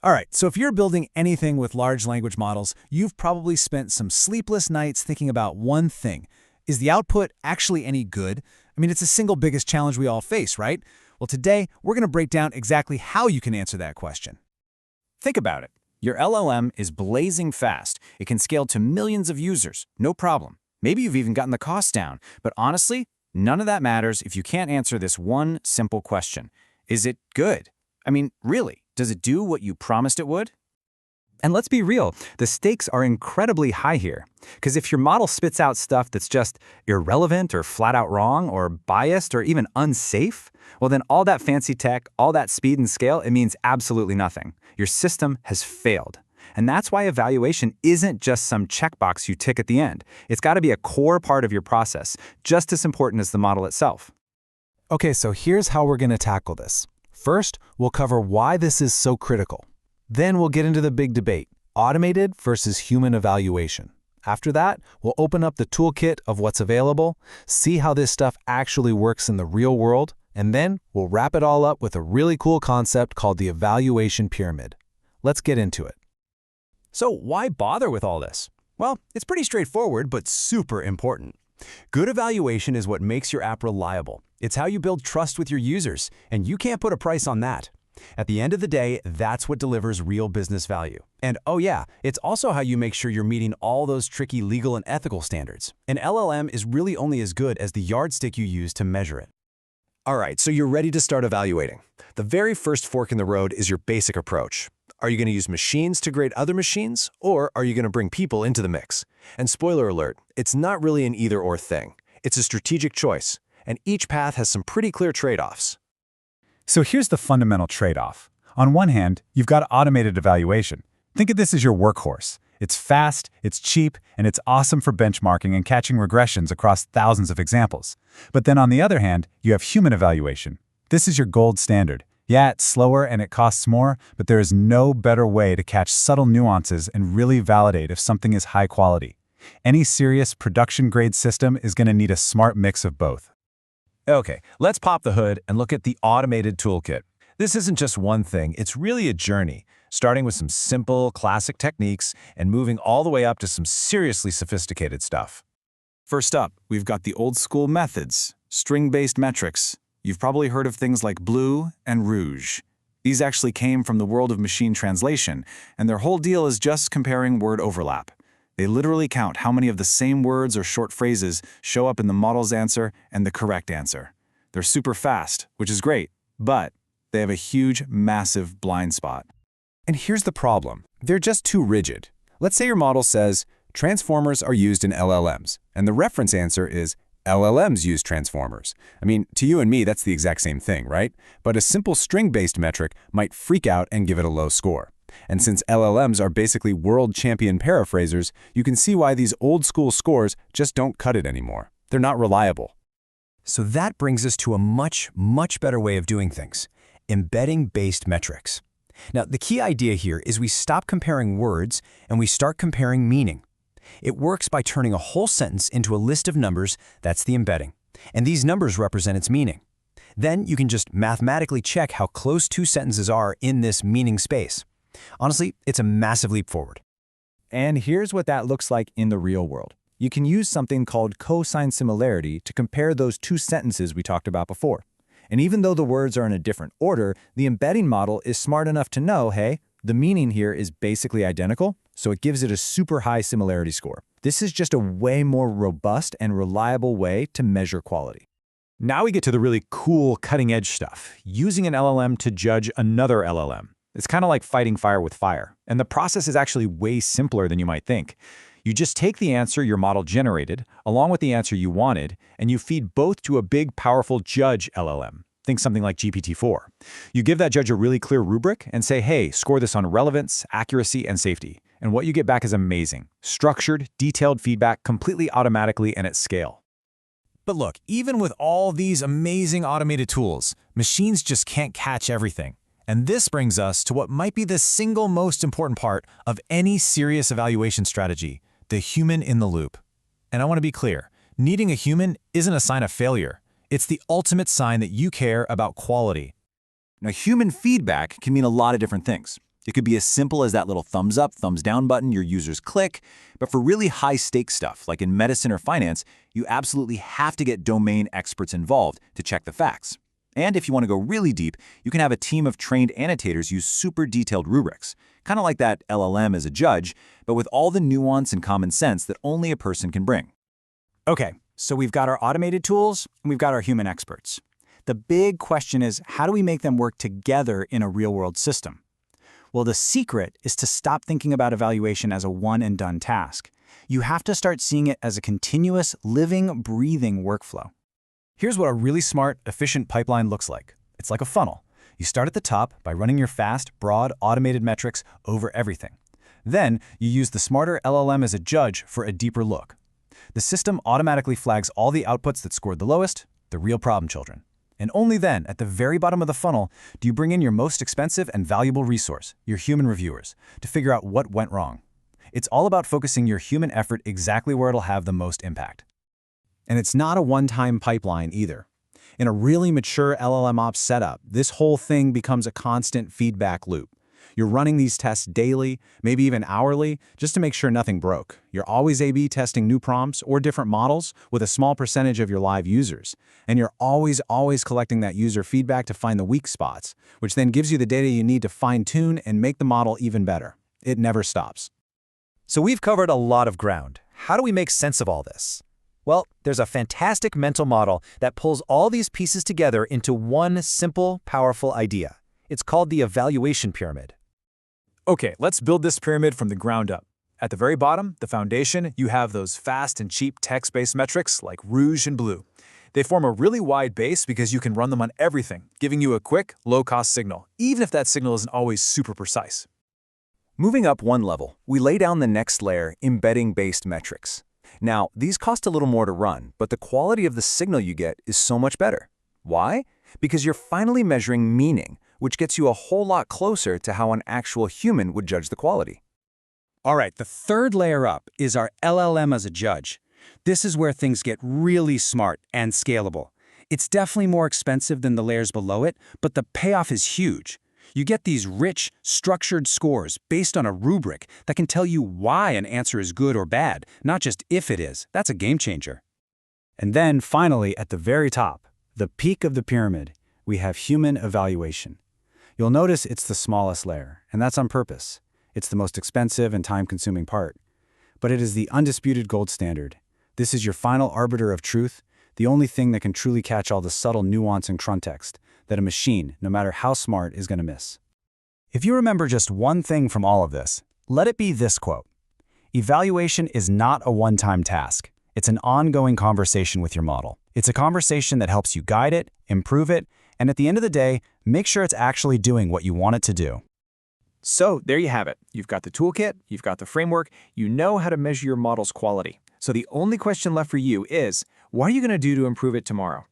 All right, so if you're building anything with large language models, you've probably spent some sleepless nights thinking about one thing. Is the output actually any good? I mean, it's the single biggest challenge we all face, right? Well, today, we're going to break down exactly how you can answer that question. Think about it. Your LLM is blazing fast. It can scale to millions of users, no problem. Maybe you've even gotten the cost down. But honestly, none of that matters if you can't answer this one simple question. Is it good? I mean, really, does it do what you promised it would? And let's be real, the stakes are incredibly high here. Because if your model spits out stuff that's just irrelevant or flat out wrong or biased or even unsafe, well then all that fancy tech, all that speed and scale, it means absolutely nothing. Your system has failed. And that's why evaluation isn't just some checkbox you tick at the end. It's got to be a core part of your process, just as important as the model itself. Okay, so here's how we're going to tackle this. First, we'll cover why this is so critical. Then we'll get into the big debate, automated versus human evaluation. After that, we'll open up the toolkit of what's available, see how this stuff actually works in the real world, and then we'll wrap it all up with a really cool concept called the evaluation pyramid. Let's get into it. So why bother with all this? Well, it's pretty straightforward, but super important. Good evaluation is what makes your app reliable. It's how you build trust with your users, and you can't put a price on that. At the end of the day, that's what delivers real business value. And oh yeah, it's also how you make sure you're meeting all those tricky legal and ethical standards. An LLM is really only as good as the yardstick you use to measure it. All right, so you're ready to start evaluating. The very first fork in the road is your basic approach. Are you going to use machines to grade other machines, or are you going to bring people into the mix? And spoiler alert, it's not really an either-or thing. It's a strategic choice, and each path has some pretty clear trade-offs. So here's the fundamental trade-off. On one hand, you've got automated evaluation. Think of this as your workhorse. It's fast, it's cheap, and it's awesome for benchmarking and catching regressions across thousands of examples. But then on the other hand, you have human evaluation. This is your gold standard. Yeah, it's slower and it costs more, but there is no better way to catch subtle nuances and really validate if something is high quality. Any serious production-grade system is going to need a smart mix of both. Okay, let's pop the hood and look at the automated toolkit. This isn't just one thing, it's really a journey, starting with some simple, classic techniques and moving all the way up to some seriously sophisticated stuff. First up, we've got the old-school methods, string-based metrics. You've probably heard of things like blue and rouge. These actually came from the world of machine translation, and their whole deal is just comparing word overlap. They literally count how many of the same words or short phrases show up in the model's answer and the correct answer. They're super fast, which is great, but they have a huge, massive blind spot. And here's the problem. They're just too rigid. Let's say your model says, transformers are used in LLMs, and the reference answer is LLMs use transformers. I mean, to you and me, that's the exact same thing, right? But a simple string-based metric might freak out and give it a low score. And since LLMs are basically world champion paraphrasers, you can see why these old-school scores just don't cut it anymore. They're not reliable. So that brings us to a much, much better way of doing things, embedding-based metrics. Now, the key idea here is we stop comparing words and we start comparing meaning. It works by turning a whole sentence into a list of numbers, that's the embedding, and these numbers represent its meaning. Then you can just mathematically check how close two sentences are in this meaning space. Honestly, it's a massive leap forward. And here's what that looks like in the real world. You can use something called cosine similarity to compare those two sentences we talked about before. And even though the words are in a different order, the embedding model is smart enough to know, hey, the meaning here is basically identical, so it gives it a super high similarity score. This is just a way more robust and reliable way to measure quality. Now we get to the really cool cutting-edge stuff, using an LLM to judge another LLM. It's kind of like fighting fire with fire, and the process is actually way simpler than you might think. You just take the answer your model generated, along with the answer you wanted, and you feed both to a big, powerful judge LLM. Think something like GPT-4. You give that judge a really clear rubric and say, hey, score this on relevance, accuracy, and safety. And what you get back is amazing. Structured, detailed feedback completely automatically and at scale. But look, even with all these amazing automated tools, machines just can't catch everything. And this brings us to what might be the single most important part of any serious evaluation strategy, the human in the loop. And I want to be clear, needing a human isn't a sign of failure. It's the ultimate sign that you care about quality. Now, human feedback can mean a lot of different things. It could be as simple as that little thumbs up, thumbs down button your users click, but for really high-stakes stuff, like in medicine or finance, you absolutely have to get domain experts involved to check the facts. And if you want to go really deep, you can have a team of trained annotators use super detailed rubrics, kind of like that LLM as a judge, but with all the nuance and common sense that only a person can bring. Okay, so we've got our automated tools, and we've got our human experts. The big question is, how do we make them work together in a real-world system? Well, the secret is to stop thinking about evaluation as a one-and-done task. You have to start seeing it as a continuous, living, breathing workflow. Here's what a really smart, efficient pipeline looks like. It's like a funnel. You start at the top by running your fast, broad, automated metrics over everything. Then, you use the smarter LLM as a judge for a deeper look. The system automatically flags all the outputs that scored the lowest, the real problem children. And only then, at the very bottom of the funnel, do you bring in your most expensive and valuable resource, your human reviewers, to figure out what went wrong. It's all about focusing your human effort exactly where it'll have the most impact. And it's not a one-time pipeline either. In a really mature LLM ops setup, this whole thing becomes a constant feedback loop. You're running these tests daily, maybe even hourly, just to make sure nothing broke. You're always A/B testing new prompts or different models with a small percentage of your live users. And you're always collecting that user feedback to find the weak spots, which then gives you the data you need to fine-tune and make the model even better. It never stops. So we've covered a lot of ground. How do we make sense of all this? Well, there's a fantastic mental model that pulls all these pieces together into one simple, powerful idea. It's called the evaluation pyramid. Okay, let's build this pyramid from the ground up. At the very bottom, the foundation, you have those fast and cheap text-based metrics like rouge and blue. They form a really wide base because you can run them on everything, giving you a quick, low-cost signal, even if that signal isn't always super precise. Moving up one level, we lay down the next layer, embedding-based metrics. Now, these cost a little more to run, but the quality of the signal you get is so much better. Why? Because you're finally measuring meaning, which gets you a whole lot closer to how an actual human would judge the quality. All right, the third layer up is our LLM as a judge. This is where things get really smart and scalable. It's definitely more expensive than the layers below it, but the payoff is huge. You get these rich, structured scores based on a rubric that can tell you why an answer is good or bad, not just if it is. That's a game changer. And then, finally, at the very top, the peak of the pyramid, we have human evaluation. You'll notice it's the smallest layer, and that's on purpose. It's the most expensive and time-consuming part. But it is the undisputed gold standard. This is your final arbiter of truth, the only thing that can truly catch all the subtle nuance and context that a machine, no matter how smart, is going to miss. If you remember just one thing from all of this, let it be this quote. Evaluation is not a one-time task. It's an ongoing conversation with your model. It's a conversation that helps you guide it, improve it, and at the end of the day, make sure it's actually doing what you want it to do. So there you have it. You've got the toolkit, you've got the framework, you know how to measure your model's quality. So the only question left for you is, what are you going to do to improve it tomorrow?